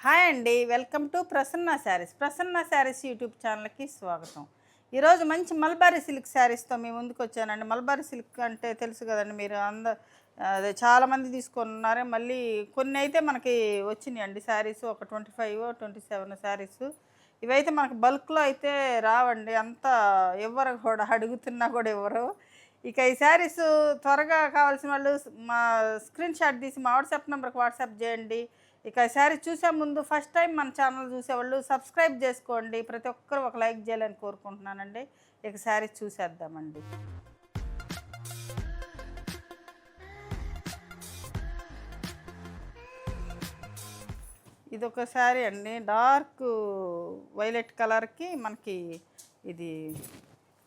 Hi అండి, welcome to Prasanna saris. Prasanna saris YouTube ఛానల్కి స్వాగతం. ఈరోజు మంచి మల్బారీ సిల్క్ శారీస్తో మీ ముందుకు వచ్చానండి. మల్బారీ సిల్క్ అంటే తెలుసు కదండి, మీరు అదే చాలామంది తీసుకున్నారు. మళ్ళీ కొన్ని అయితే మనకి వచ్చినాయండి శారీస్, ఒక 25 27 శారీస్. ఇవైతే మనకు బల్క్లో అయితే రావండి, అంతా ఎవరు కూడా అడుగుతున్నా కూడా ఇవ్వరు. ఇక ఈ శారీస్ త్వరగా కావాల్సిన వాళ్ళు మా స్క్రీన్ షాట్ తీసి మా వాట్సాప్ నెంబర్కి వాట్సాప్ చేయండి. ఇక శారీ చూసే ముందు ఫస్ట్ టైం మన ఛానల్ చూసేవాళ్ళు సబ్స్క్రైబ్ చేసుకోండి. ప్రతి ఒక్కరు ఒక లైక్ చేయాలని కోరుకుంటున్నానండి. ఇక శారీ చూసేద్దామండి. ఇది ఒక శారీ అండి, డార్క్ వైలెట్ కలర్కి మనకి ఇది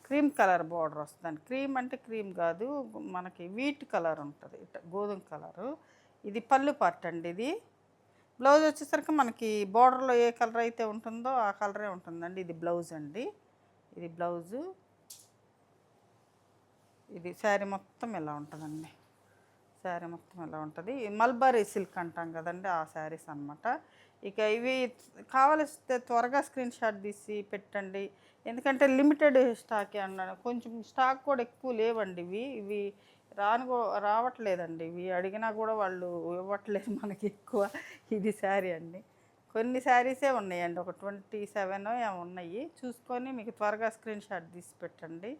క్రీమ్ కలర్ బార్డర్ వస్తుందండి. క్రీమ్ అంటే క్రీమ్ కాదు, మనకి వీట్ కలర్ ఉంటుంది, ఇట్లా గోధుమ కలరు. ఇది పళ్ళు పార్ట్ అండి. ఇది బ్లౌజ్ వచ్చేసరికి మనకి బార్డర్లో ఏ కలర్ అయితే ఉంటుందో ఆ కలరే ఉంటుందండి. ఇది బ్లౌజ్ అండి, ఇది బ్లౌజు. ఇది శారీ మొత్తం ఇలా ఉంటుందండి. శారీ మొత్తం ఇలా ఉంటుంది. మల్బరీ సిల్క్ అంటాం కదండి, ఆ శారీస్ అనమాట. ఇక ఇవి కావలిస్తే త్వరగా స్క్రీన్ షాట్ తీసి పెట్టండి, ఎందుకంటే లిమిటెడ్ స్టాకే అన్నాను. కొంచెం స్టాక్ కూడా ఎక్కువ లేవండి. ఇవి రావట్లేదండి. ఇవి అడిగినా కూడా వాళ్ళు ఇవ్వట్లేదు మనకి ఎక్కువ. ఇది శారీ అండి, కొన్ని శారీసే ఉన్నాయండి, ఒక 27 ఏమో ఉన్నాయి. చూసుకొని మీకు త్వరగా స్క్రీన్ షాట్ తీసి పెట్టండి.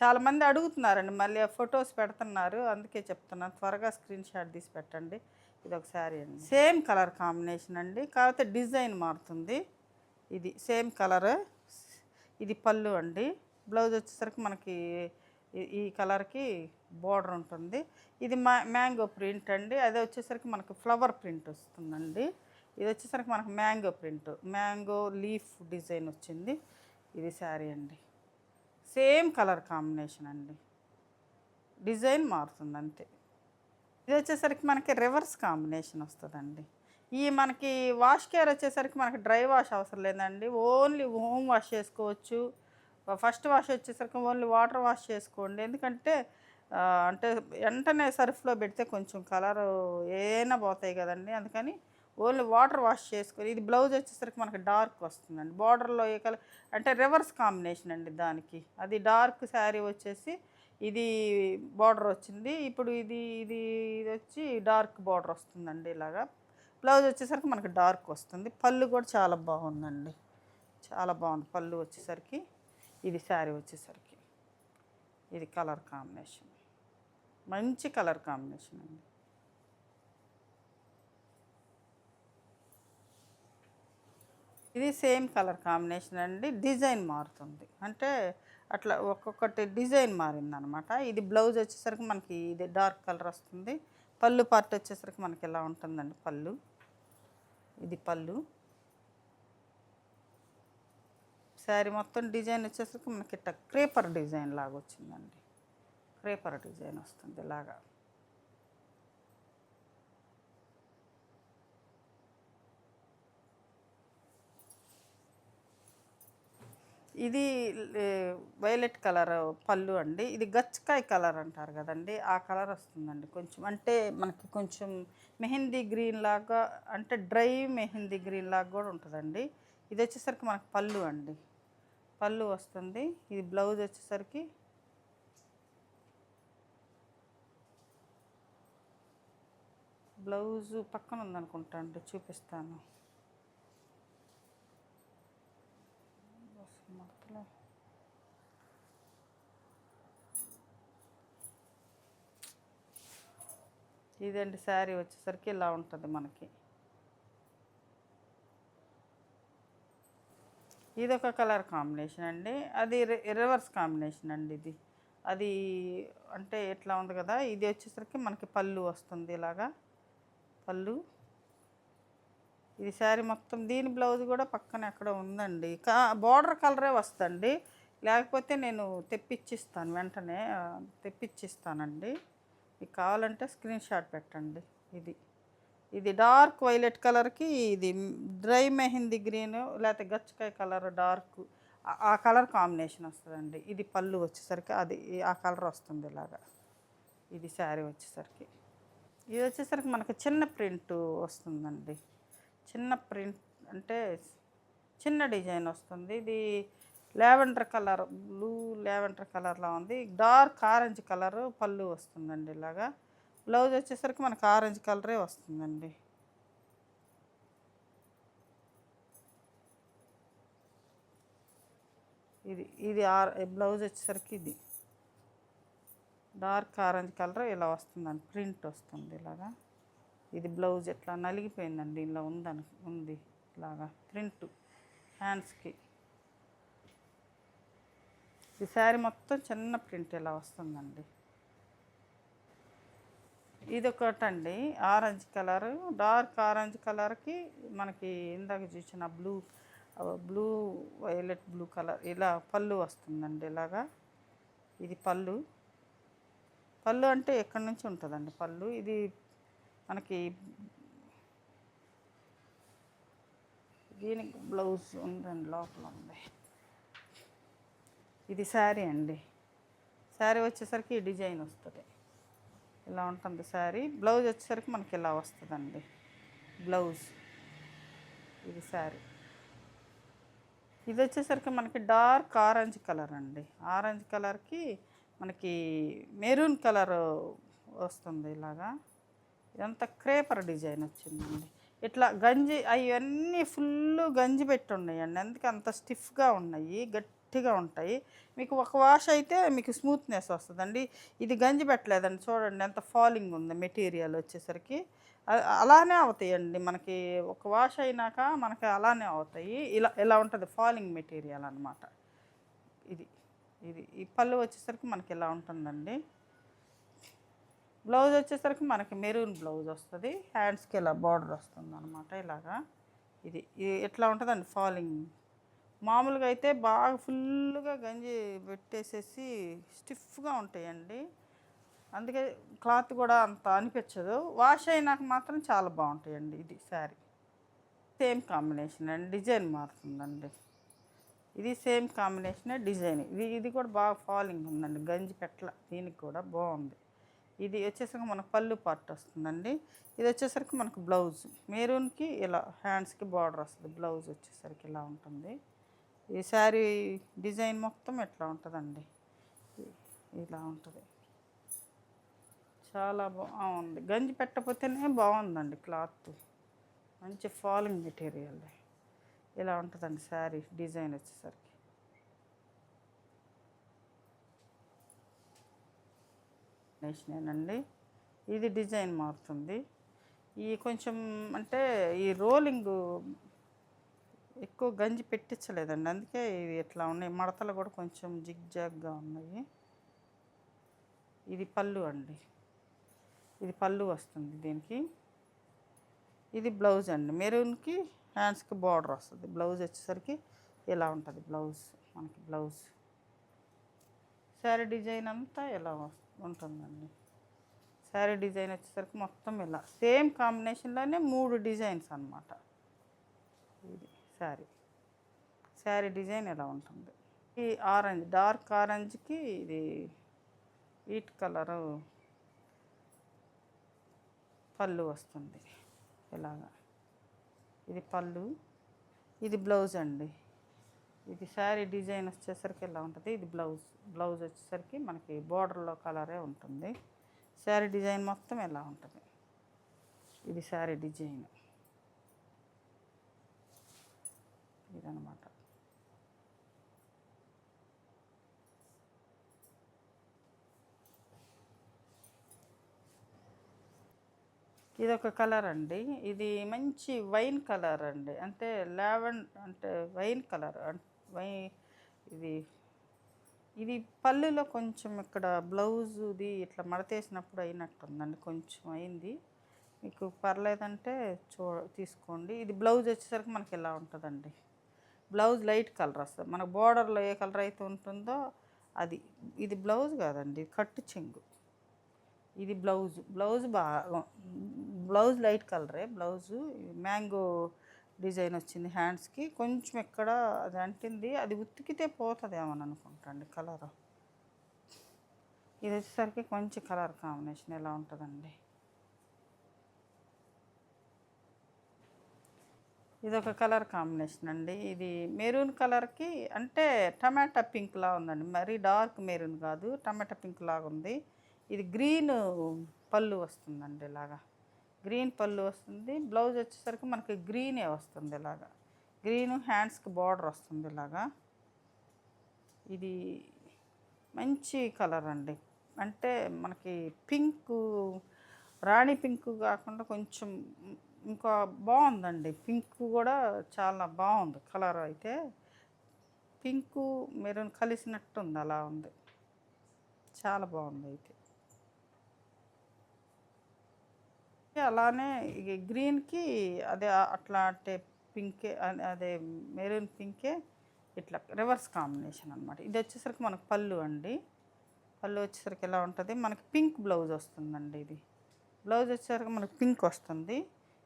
చాలామంది అడుగుతున్నారండి, మళ్ళీ ఫొటోస్ పెడుతున్నారు, అందుకే చెప్తున్నాను త్వరగా స్క్రీన్ షాట్ తీసి పెట్టండి. ఇది ఒక శారీ అండి, సేమ్ కలర్ కాంబినేషన్ అండి, కాకపోతే డిజైన్ మారుతుంది. ఇది సేమ్ కలర్. ఇది పళ్ళు అండి. బ్లౌజ్ వచ్చేసరికి మనకి ఈ కలర్కి బోర్డర్ ఉంటుంది. ఇది మ్యాంగో ప్రింట్ అండి. అదే వచ్చేసరికి మనకు ఫ్లవర్ ప్రింట్ వస్తుందండి. ఇది వచ్చేసరికి మనకు mango print, mango leaf design వచ్చింది. ఇది శారీ అండి, సేమ్ కలర్ కాంబినేషన్ అండి, డిజైన్ మారుతుంది అంతే. ఇది వచ్చేసరికి మనకి రివర్స్ కాంబినేషన్ వస్తుందండి. ఈ మనకి వాష్ కేర్ వచ్చేసరికి మనకి డ్రై వాష్ అవసరం లేదండి, ఓన్లీ హోమ్ వాష్ చేసుకోవచ్చు. ఫస్ట్ వాష్ వచ్చేసరికి ఓన్లీ వాటర్ వాష్ చేసుకోండి, ఎందుకంటే అంటే వెంటనే సర్ఫ్లో పెడితే కొంచెం కలర్ ఏమైనా పోతాయి కదండి, అందుకని ఓన్లీ వాటర్ వాష్ చేసుకొని. ఇది బ్లౌజ్ వచ్చేసరికి మనకి డార్క్ వస్తుందండి, బార్డర్లో ఏ కలర్ అంటే రివర్స్ కాంబినేషన్ అండి దానికి. అది డార్క్ శారీ వచ్చేసి ఇది బార్డర్ వచ్చింది. ఇప్పుడు ఇది ఇది ఇది వచ్చి డార్క్ బార్డర్ వస్తుందండి ఇలాగా. బ్లౌజ్ వచ్చేసరికి మనకి డార్క్ వస్తుంది. పళ్ళు కూడా చాలా బాగుందండి, చాలా బాగుంది పళ్ళు వచ్చేసరికి. ఇది శారీ వచ్చేసరికి ఇది కలర్ కాంబినేషన్, మంచి కలర్ కాంబినేషన్ అండి. ఇది సేమ్ కలర్ కాంబినేషన్ అండి, డిజైన్ మారుతుంది, అంటే అట్లా ఒక్కొక్కటి డిజైన్ మారిందనమాట. ఇది బ్లౌజ్ వచ్చేసరికి మనకి ఇది డార్క్ కలర్ వస్తుంది. పళ్ళు పార్ట్ వచ్చేసరికి మనకి ఇలా ఉంటుందండి పళ్ళు. ఇది పళ్ళు. శారీ మొత్తం డిజైన్ వచ్చేసరికి మనకి ఇట్లా క్రేపర్ డిజైన్ లాగా వచ్చిందండి, క్రేపర్ డిజైన్ వస్తుంది ఇలాగా. ఇది వైలెట్ కలర్ పళ్ళు అండి. ఇది గచ్చకాయ కలర్ అంటారు కదండి, ఆ కలర్ వస్తుందండి. కొంచెం అంటే మనకి కొంచెం మెహందీ గ్రీన్ లాగా, అంటే డ్రై మెహందీ గ్రీన్ లాగా కూడా ఉంటుందండి. ఇది వచ్చేసరికి మనకు పళ్ళు అండి, పళ్ళు వస్తుంది. ఇది బ్లౌజ్ వచ్చేసరికి బ్లౌజు పక్కన ఉందనుకుంటా అండి, చూపిస్తాను. ఇదండి శారీ వచ్చేసరికి ఇలా ఉంటుంది మనకి. ఇది ఒక కలర్ కాంబినేషన్ అండి, అది రివర్స్ కాంబినేషన్ అండి. ఇది అది అంటే ఎట్లా ఉంది కదా, ఇది వచ్చేసరికి మనకి పళ్ళు వస్తుంది ఇలాగా, పళ్ళు. ఇది శారీ మొత్తం. దీని బ్లౌజ్ కూడా పక్కన ఎక్కడ ఉందండి, బార్డర్ కలరే వస్తుంది, లేకపోతే నేను తెప్పించిస్తాను, వెంటనే తెప్పించిస్తానండి. మీకు కావాలంటే స్క్రీన్ షాట్ పెట్టండి. ఇది ఇది డార్క్ వైలెట్ కలర్కి ఇది డ్రై మెహందీ గ్రీన్ లేకపోతే గచ్చకాయ కలర్ డార్క్, ఆ కలర్ కాంబినేషన్ వస్తుందండి. ఇది పళ్ళు వచ్చేసరికి అది ఆ కలర్ వస్తుంది ఇలాగా. ఇది శారీ వచ్చేసరికి. ఇది వచ్చేసరికి మనకి చిన్న ప్రింట్ వస్తుందండి, చిన్న ప్రింట్ అంటే చిన్న డిజైన్ వస్తుంది. ఇది లావెండర్ కలర్, బ్లూ లావెండర్ కలర్లో ఉంది. డార్క్ ఆరెంజ్ కలర్ పళ్ళు వస్తుందండి ఇలాగా. బ్లౌజ్ వచ్చేసరికి మనకు ఆరెంజ్ కలరే వస్తుందండి. ఇది ఇది బ్లౌజ్ వచ్చేసరికి ఇది డార్క్ ఆరెంజ్ కలర్ ఇలా వస్తుందండి, ప్రింట్ వస్తుంది ఇలాగా. ఇది బ్లౌజ్ ఎట్లా నలిగిపోయిందండి, ఇలా ఉంది ఇలాగా ప్రింట్ హ్యాండ్స్కి. ఈ శారీ మొత్తం చిన్న ప్రింట్ ఇలా వస్తుందండి. ఇది ఒకటండి ఆరెంజ్ కలరు, డార్క్ ఆరెంజ్ కలర్కి మనకి ఇందాక చూసిన బ్లూ వైలెట్ బ్లూ కలర్ ఇలా పళ్ళు వస్తుందండి ఇలాగా. ఇది పళ్ళు అంటే ఎక్కడి నుంచి ఉంటుందండి పళ్ళు. ఇది మనకి దీనికి బ్లౌజ్ ఉందండి, లోపల ఉంది. ఇది శారీ అండి. శారీ వచ్చేసరికి ఈ డిజైన్ వస్తుంది, ఇలా ఉంటుంది శారీ. బ్లౌజ్ వచ్చేసరికి మనకి ఇలా వస్తుందండి బ్లౌజ్. ఇది శారీ. ఇది వచ్చేసరికి మనకి డార్క్ ఆరెంజ్ కలర్ అండి. ఆరెంజ్ కలర్కి మనకి మెరూన్ కలర్ వస్తుంది ఇలాగా. ఇదంతా క్రేపర్ డిజైన్ వచ్చిందండి. ఇట్లా గంజి అవన్నీ ఫుల్ గంజి పెట్టి ఉన్నాయండి, అందుకే అంత స్టిఫ్గా ఉన్నాయి, గట్టిగా ఉంటాయి. మీకు ఒక వాష్ అయితే మీకు స్మూత్నెస్ వస్తుందండి. ఇది గంజి పెట్టలేదండి, చూడండి ఎంత ఫాలింగ్ ఉంది మెటీరియల్ వచ్చేసరికి. అలానే అవుతాయండి మనకి, ఒక వాష్ అయినాక మనకి అలానే అవుతాయి. ఇలా ఉంటుంది ఫాలింగ్ మెటీరియల్ అనమాట. ఇది ఇది ఈ పళ్ళు వచ్చేసరికి మనకి ఇలా ఉంటుందండి. బ్లౌజ్ వచ్చేసరికి మనకి మెరూన్ బ్లౌజ్ వస్తుంది, హ్యాండ్స్కి ఇలా బార్డర్ వస్తుంది అనమాట ఇలాగా. ఇది ఎట్లా ఉంటుందండి ఫాలింగ్. మామూలుగా అయితే బాగా ఫుల్గా గంజి పెట్టేసేసి స్టిఫ్గా ఉంటాయండి, అందుకే క్లాత్ కూడా అంత అనిపించదు. వాష్ అయినాక మాత్రం చాలా బాగుంటాయండి. ఇది శారీ సేమ్ కాంబినేషన్ అండి, డిజైన్ మారుతుందండి. ఇది సేమ్ కాంబినేషనే డిజైన్. ఇది కూడా బాగా ఫాలింగ్ ఉందండి, గంజి పెట్టల, దీనికి కూడా బాగుంది. ఇది వచ్చేసరికి మనకు పళ్ళు పార్ట్ వస్తుందండి. ఇది వచ్చేసరికి మనకు బ్లౌజ్ మెరూన్కి ఇలా హ్యాండ్స్కి బార్డర్ వస్తుంది. బ్లౌజ్ వచ్చేసరికి ఇలా ఉంటుంది. ఈ శారీ డిజైన్ మొత్తం ఎట్లా ఉంటుందండి, ఇలా ఉంటుంది. చాలా బాగుంది, గంజి పెట్టకపోతేనే బాగుందండి క్లాత్, మంచి ఫాలింగ్ మెటీరియల్. ఇలా ఉంటుందండి శారీ డిజైన్ వచ్చేసరికి. నేనండి ఇది డిజైన్ మారుతుంది. ఈ కొంచెం అంటే ఈ రోలింగ్ ఎక్కువ గంజి పెట్టించలేదండి, అందుకే ఇవి ఎట్లా ఉన్నాయి, మడతలు కూడా కొంచెం జిగ్జాగ్గా ఉన్నాయి. ఇది పళ్ళు అండి, ఇది పళ్ళు వస్తుంది దీనికి. ఇది బ్లౌజ్ అండి, మెరూన్కి హ్యాండ్స్కి బార్డర్ వస్తుంది. బ్లౌజ్ వచ్చేసరికి ఇలా ఉంటుంది బ్లౌజ్ మనకి. బ్లౌజ్ శారీ డిజైన్ అంతా ఇలా ఉంటుందండి. శారీ డిజైన్ వచ్చేసరికి మొత్తం ఇలా సేమ్ కాంబినేషన్లోనే 3 డిజైన్స్ అన్నమాట. ఇది శారీ డిజైన్ ఎలా ఉంటుంది. ఈ ఆరెంజ్, డార్క్ ఆరెంజ్కి ఇది వీట్ కలరు పళ్ళు వస్తుంది ఇలాగా. ఇది పళ్ళు, ఇది బ్లౌజ్ అండి. ఇది శారీ డిజైన్ వచ్చేసరికి ఇలా ఉంటుంది. ఇది బ్లౌజ్ వచ్చేసరికి మనకి బోర్డర్లో కలరే ఉంటుంది. శారీ డిజైన్ మొత్తం ఇలా ఉంటుంది. ఇది శారీ డిజైన్ ఇదనమాట. ఇదొక కలర్ అండి, ఇది మంచి వైన్ కలర్ అండి, అంటే అంటే వైన్ కలర్ ఇది ఇది పళ్ళులో కొంచెం ఇక్కడ బ్లౌజ్ది ఇట్లా మడతేసినప్పుడు అయినట్టుందండి, కొంచెం అయింది. మీకు పర్లేదంటే తీసుకోండి. ఇది బ్లౌజ్ వచ్చేసరికి మనకి ఇలా ఉంటుందండి. బ్లౌజ్ లైట్ కలర్ వస్తుంది, మనకు బోర్డర్లో ఏ కలర్ అయితే ఉంటుందో అది. ఇది బ్లౌజ్ కాదండి, కట్టు చెంగు. ఇది బ్లౌజ్ బ్లౌజ్ లైట్ కలరే బ్లౌజు. మ్యాంగో డిజైన్ వచ్చింది హ్యాండ్స్కి. కొంచెం ఎక్కడ అది అంటింది, అది ఉతికితే పోతుందేమని అనుకుంటాండి కలర్. ఇది వచ్చేసరికి కొంచెం కలర్ కాంబినేషన్ ఎలా ఉంటుందండి. ఇదొక కలర్ కాంబినేషన్ అండి. ఇది మెరూన్ కలర్‌కి అంటే టమాటా పింక్‌లా ఉందండి. మరీ డార్క్ మెరూన్ కాదు. టమాటా పింక్ లాగా ఉంది. ఇది గ్రీన్ పళ్ళు వస్తుందండి ఇలాగా. గ్రీన్ పళ్ళు వస్తుంది. బ్లౌజ్ వచ్చేసరికి మనకి గ్రీనే వస్తుంది ఇలాగా. గ్రీను హ్యాండ్స్‌కి బార్డర్ వస్తుంది ఇలాగా. ఇది మంచి కలర్ అండి. అంటే మనకి పింకు రాణి పింక్ కాకుండా కొంచెం ఇంకా బాగుందండి. పింక్ కూడా చాలా బాగుంది కలర్ అయితే. పింకు మెరూన్ కలిసినట్టుంది అలా ఉంది. చాలా బాగుంది అయితే. అలానే ఇగ గ్రీన్‌కి అదే అట్లాంటి పింకే అదే మెరూన్ పింకే ఇట్లా రివర్స్ కాంబినేషన్ అనమాట. ఇదొచ్చేసరికి మనకు పళ్ళు అండి. పళ్ళు వచ్చేసరికి ఎలా ఉంటది, మనకి పింక్ బ్లౌజ్ వస్తుందండి ఇది. బ్లౌజ్ వచ్చేసరికి మనకి పింక్ వస్తుంది.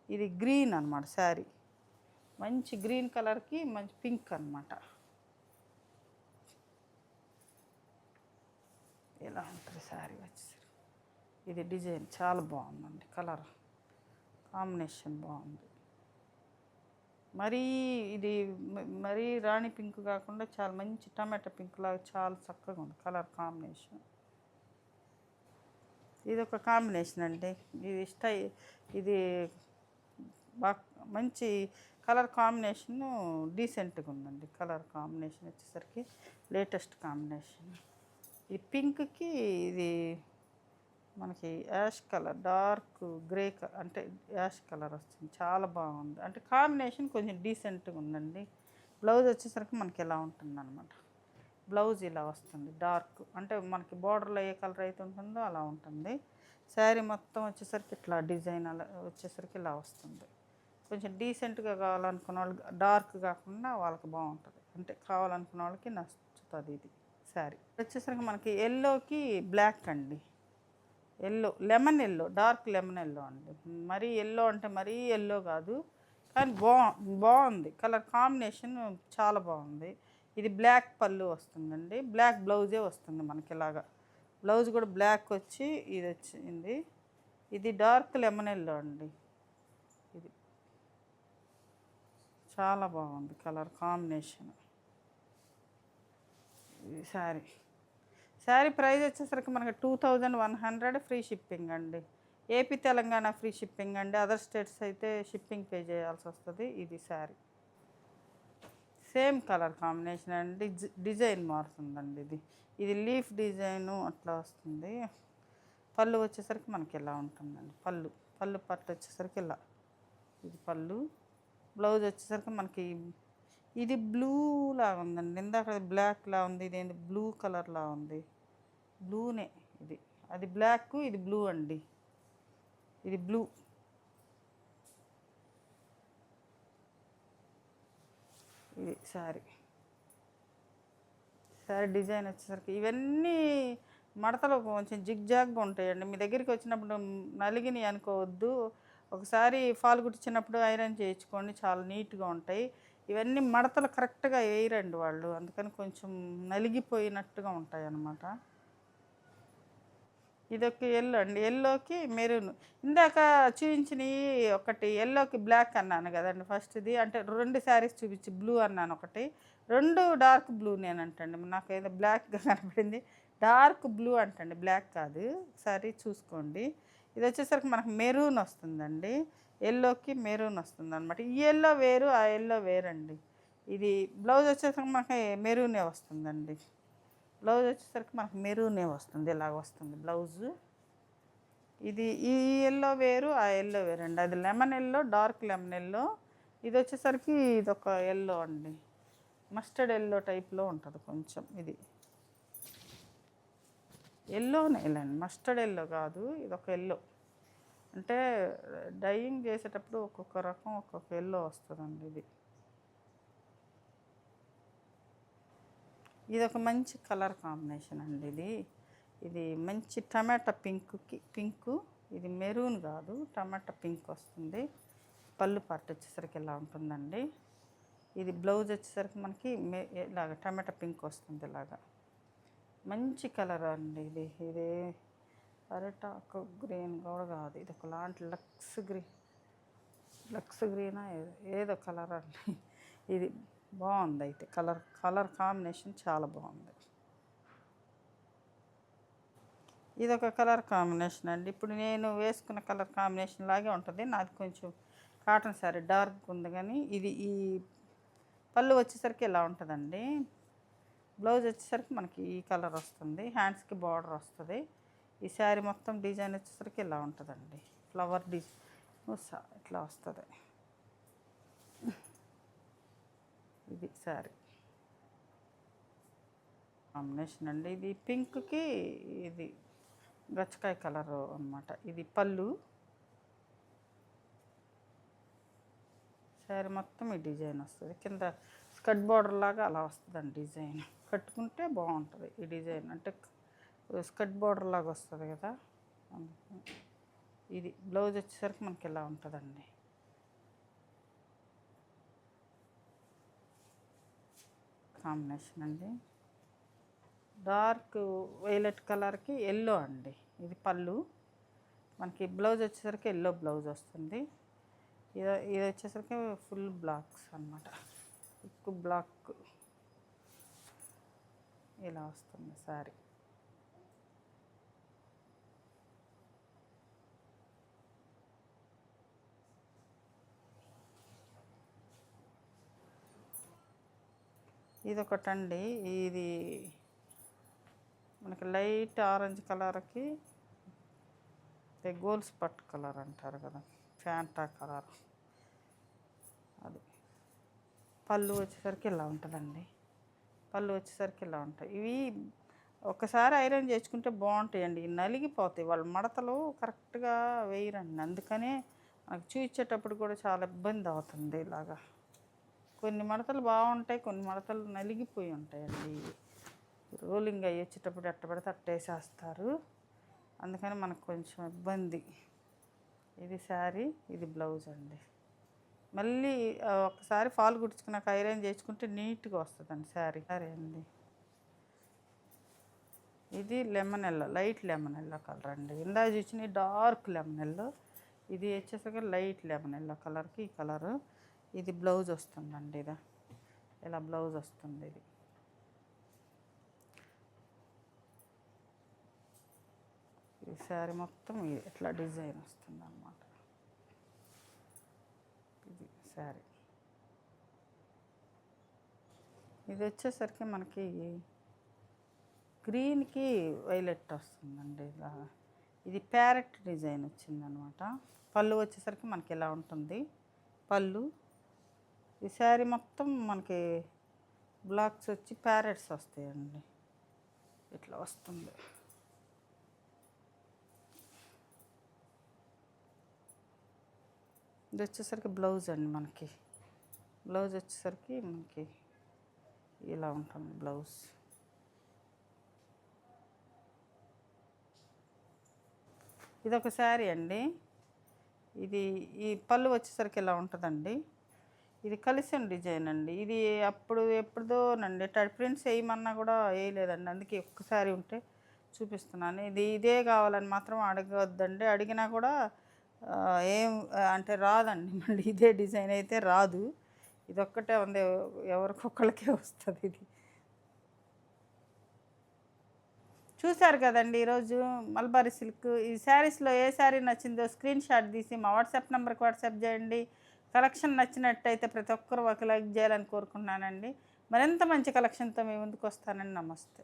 ఇది గ్రీన్ అనమాట శారీ. మంచి గ్రీన్ కలర్‌కి మంచి పింక్ అనమాట. ఇలా ఉంటది శారీ వచ్చేసరికి. ఇది డిజైన్ చాలా బాగుందండి. కలర్ కాంబినేషన్ బాగుంది. మరీ ఇది మరీ రాణి పింక్ కాకుండా చాలా మంచి టమాటా పింక్ లాగా చాలా చక్కగా ఉంది కలర్ కాంబినేషన్. ఇదొక కాంబినేషన్ అండి. ఇది మంచి కలర్ కాంబినేషను డీసెంట్‌గా ఉందండి. కలర్ కాంబినేషన్ వచ్చేసరికి లేటెస్ట్ కాంబినేషన్. ఈ పింక్‌కి ఇది మనకి యాష్ కలర్ డార్క్ గ్రే అంటే యాష్ కలర్ వస్తుంది. చాలా బాగుంది. అంటే కాంబినేషన్ కొంచెం డీసెంట్‌గా ఉందండి. బ్లౌజ్ వచ్చేసరికి మనకి ఇలా ఉంటుందన్నమాట. బ్లౌజ్ ఇలా వస్తుంది డార్క్. అంటే మనకి బార్డర్‌లో ఏ కలర్ అయితే ఉంటుందో అలా ఉంటుంది. శారీ మొత్తం వచ్చేసరికి ఇట్లా డిజైన్ అలా వచ్చేసరికి ఇలా వస్తుంది. కొంచెం డీసెంట్‌గా కావాలనుకున్న వాళ్ళు డార్క్ కాకుండా వాళ్ళకి బాగుంటుంది. అంటే కావాలనుకున్న వాళ్ళకి నచ్చుతుంది ఇది శారీ. వచ్చేసరికి మనకి ఎల్లోకి బ్లాక్ అండి. Yellow lemon yellow dark lemon yellow అండి. మరీ ఎల్లో అంటే మరీ ఎల్లో కాదు, కానీ బాగుంది కలర్ కాంబినేషన్ చాలా బాగుంది. ఇది బ్లాక్ పళ్ళు వస్తుందండి. బ్లాక్ బ్లౌజే వస్తుంది మనకి ఇలాగా. బ్లౌజ్ కూడా బ్లాక్ వచ్చి ఇది వచ్చింది. ఇది డార్క్ లెమన్ ఎల్లో అండి. ఇది చాలా బాగుంది కలర్ కాంబినేషన్. ఇది శారీ ప్రైస్ వచ్చేసరికి మనకి 2100 ఫ్రీ షిప్పింగ్ అండి. ఏపీ తెలంగాణ ఫ్రీ షిప్పింగ్ అండి. అదర్ స్టేట్స్ అయితే షిప్పింగ్ పే చేయాల్సి వస్తుంది. ఇది శారీ సేమ్ కలర్ కాంబినేషన్ అండి. డిజైన్ మారుతుందండి. ఇది లీఫ్ డిజైను అట్లా వస్తుంది. పళ్ళు వచ్చేసరికి మనకి ఇలా ఉంటుందండి. పళ్ళు పట్టు వచ్చేసరికి ఇలా ఇది పళ్ళు. బ్లౌజ్ వచ్చేసరికి మనకి ఇది బ్లూ లాగా ఉందండి. ఇందాక బ్లాక్లా ఉంది. ఇదేంటి బ్లూ కలర్లా ఉంది. బ్లూనే ఇది. అది బ్లాక్, ఇది బ్లూ అండి. ఇది బ్లూ. ఇది శారీ డిజైన్ వచ్చేసరికి ఇవన్నీ మడతలు కొంచెం జిగ్జాగ్గా ఉంటాయండి. మీ దగ్గరికి వచ్చినప్పుడు నలిగినాయి అనుకోవద్దు. ఒకసారి ఫాల్ కుట్టించినప్పుడు ఐరన్ చేయించుకోండి, చాలా నీట్గా ఉంటాయి. ఇవన్నీ మడతలు కరెక్ట్గా వేయరండి వాళ్ళు, అందుకని కొంచెం నలిగిపోయినట్టుగా ఉంటాయి అన్నమాట. ఇదొక ఎల్లో అండి. ఎల్లోకి మెరూన్. ఇందాక చూపించినవి ఒకటి ఎల్లోకి బ్లాక్ అన్నాను కదండి ఫస్ట్ది. అంటే 2 శారీస్ చూపించి బ్లూ అన్నాను ఒకటి. 2 డార్క్ బ్లూనేనంటండి. నాకు ఏదో బ్లాక్గా కనపడింది. డార్క్ బ్లూ అంటండి, బ్లాక్ కాదు. ఒకసారి చూసుకోండి. ఇది వచ్చేసరికి మనకు మెరూన్ వస్తుందండి. ఎల్లోకి మెరూన్ వస్తుంది అనమాట. ఈ ఎల్లో వేరు, ఆ ఎల్లో వేరండి. ఇది బ్లౌజ్ వచ్చేసరికి మనకి మెరూనే వస్తుందండి. బ్లౌజ్ వచ్చేసరికి మనకు మెరూనే వస్తుంది. ఇలాగ వస్తుంది బ్లౌజు. ఈ ఎల్లో వేరు, ఆ ఎల్లో వేరండి. అది lemon yellow, dark lemon yellow. ఇది వచ్చేసరికి ఇదొక ఎల్లో అండి. మస్టర్డ్ ఎల్లో టైప్లో ఉంటుంది కొంచెం. ఇది ఎల్లోనే లేండి, మస్టర్డ్ ఎల్లో కాదు. ఇదొక ఎల్లో. అంటే డైయింగ్ చేసేటప్పుడు ఒక్కొక్క రకం ఒక్కొక్క ఎల్లో వస్తుందండి. ఇది ఒక మంచి కలర్ కాంబినేషన్ అండి. ఇది మంచి టమాటా పింకు. ఇది మెరూన్ కాదు, టమాటా పింక్ వస్తుంది. పళ్ళు పార్ట్ వచ్చేసరికి ఇలా ఉంటుందండి. ఇది బ్లౌజ్ వచ్చేసరికి మనకి ఇలాగ టమాటా పింక్ వస్తుంది. ఇలాగా మంచి కలర్ అండి. ఇది అరటాకు గ్రీన్ కూడా కాదు, ఇది ఒకలాంటి లక్స్ గ్రీన్. లక్స్ గ్రీనా ఏదో కలర్ అండి. ఇది బాగుంది అయితే కలర్ కాంబినేషన్ చాలా బాగుంది. ఇదొక కలర్ కాంబినేషన్ అండి. ఇప్పుడు నేను వేసుకున్న కలర్ కాంబినేషన్ లాగే ఉంటుంది. నాది కొంచెం కాటన్ శారీ డార్క్ ఉంది, కానీ ఈ పళ్ళు వచ్చేసరికి ఇలా ఉంటుందండి. బ్లౌజ్ వచ్చేసరికి మనకి ఈ కలర్ వస్తుంది. హ్యాండ్స్కి బార్డర్ వస్తుంది. ఈ శారీ మొత్తం డిజైన్ వచ్చేసరికి ఇలా ఉంటుందండి. ఫ్లవర్ డిజైన్ ఇట్లా వస్తుంది. ఇది శారీ కాంబినేషన్ అండి. ఇది పింక్కి ఇది గచ్చకాయ కలర్ అన్నమాట. ఇది పళ్ళు. శారీ మొత్తం ఈ డిజైన్ వస్తుంది. కింద స్కర్ట్ బార్డర్ లాగా అలా వస్తుందండి డిజైన్. కట్టుకుంటే బాగుంటుంది ఈ డిజైన్. అంటే స్కర్ట్ బార్డర్ లాగా వస్తుంది కదా. ఇది బ్లౌజ్ వచ్చేసరికి మనకి ఇలా ఉంటుందండి. కాంబినేషన్ అండి. డార్క్ వైలెట్ కలర్కి ఎల్లో అండి. ఇది పళ్ళు. మనకి బ్లౌజ్ వచ్చేసరికి ఎల్లో బ్లౌజ్ వస్తుంది. ఇది వచ్చేసరికి ఫుల్ బ్లాక్స్ అన్నమాట. ఎక్కువ బ్లాక్ ఇలా వస్తుంది శారీ. ఇదొకటండి. ఇది మనకి లైట్ ఆరెంజ్ కలర్కి గోల్స్ పట్ కలర్ అంటారు కదా, ఫ్యాంటా కలర్. అది పళ్ళు వచ్చేసరికి ఇలా ఉంటుందండి. పళ్ళు వచ్చేసరికి ఇలా ఉంటాయి. ఇవి ఒకసారి ఐరన్ చేసుకుంటే బాగుంటాయండి. నలిగిపోతాయి. వాళ్ళ మడతలు కరెక్ట్గా వేయరండి. అందుకనే మనకు చూయించేటప్పుడు కూడా చాలా ఇబ్బంది అవుతుంది. ఇలాగా కొన్ని మడతలు బాగుంటాయి, కొన్ని మడతలు నలిగిపోయి ఉంటాయండి. రోలింగ్ అయ్యి వచ్చేటప్పుడు ఎట్ట పడితే అట్టేసేస్తారు. అందుకని మనకు కొంచెం ఇబ్బంది. ఇది శారీ, ఇది బ్లౌజ్ అండి. మళ్ళీ ఒకసారి ఫాల్ కుట్టించుకున్నాక ఐరన్ చేసుకుంటే నీట్గా వస్తుందండి శారీ అండి. ఇది lemon yellow, light lemon yellow colour అండి. ఇందా చూసిన డార్క్ లెమన్ ఎల్లో, ఇది వచ్చేసరికి లైట్ లెమన్ ఎల్లో కలర్కి ఈ కలరు. ఇది బ్లౌజ్ వస్తుందండి. ఇలా బ్లౌజ్ వస్తుంది. ఇది ఈ శారీ మొత్తం ఇట్లా డిజైన్ వస్తుంది అన్నమాట. ఇది శారీ. ఇది వచ్చేసరికి మనకి గ్రీన్కి వైలెట్ వస్తుందండి. ఇలా ఇది ప్యారెట్ డిజైన్ వచ్చిందనమాట. పళ్ళు వచ్చేసరికి మనకి ఇలా ఉంటుంది పళ్ళు. ఈ శారీ మొత్తం మనకి బ్లాక్స్ వచ్చి ప్యారెట్స్ వస్తాయండి. ఇట్లా వస్తుంది. ఇది వచ్చేసరికి బ్లౌజ్ అండి. మనకి బ్లౌజ్ వచ్చేసరికి మనకి ఇలా ఉంటుంది బ్లౌజ్. ఇదొక శారీ అండి. ఈ పళ్ళు వచ్చేసరికి ఇలా ఉంటుందండి. ఇది కలిసిన డిజైన్ అండి. ఇది ఎప్పుడుదోనండి. ప్రింట్స్ వేయమన్నా కూడా వేయలేదండి. అందుకే ఒక్కసారి ఉంటే చూపిస్తున్నాను. ఇదే కావాలని మాత్రం అడగవద్దండి. అడిగినా కూడా అంటే రాదండి. మళ్ళీ ఇదే డిజైన్ అయితే రాదు. ఇదొక్కటే ఉంది, ఎవరికొక్కళ్ళకే వస్తుంది. ఇది చూశారు కదండి ఈరోజు మల్బారీ సిల్క్. ఈ శారీస్లో ఏ శారీ నచ్చిందో స్క్రీన్ షాట్ తీసి మా వాట్సాప్ నెంబర్కి వాట్సాప్ చేయండి. కలెక్షన్ నచ్చినట్టయితే ప్రతి ఒక్కరు ఒక లైక్ చేయాలని కోరుకుంటున్నానండి. మరింత మంచి కలెక్షన్తో మీ ముందుకు వస్తానండి. నమస్తే.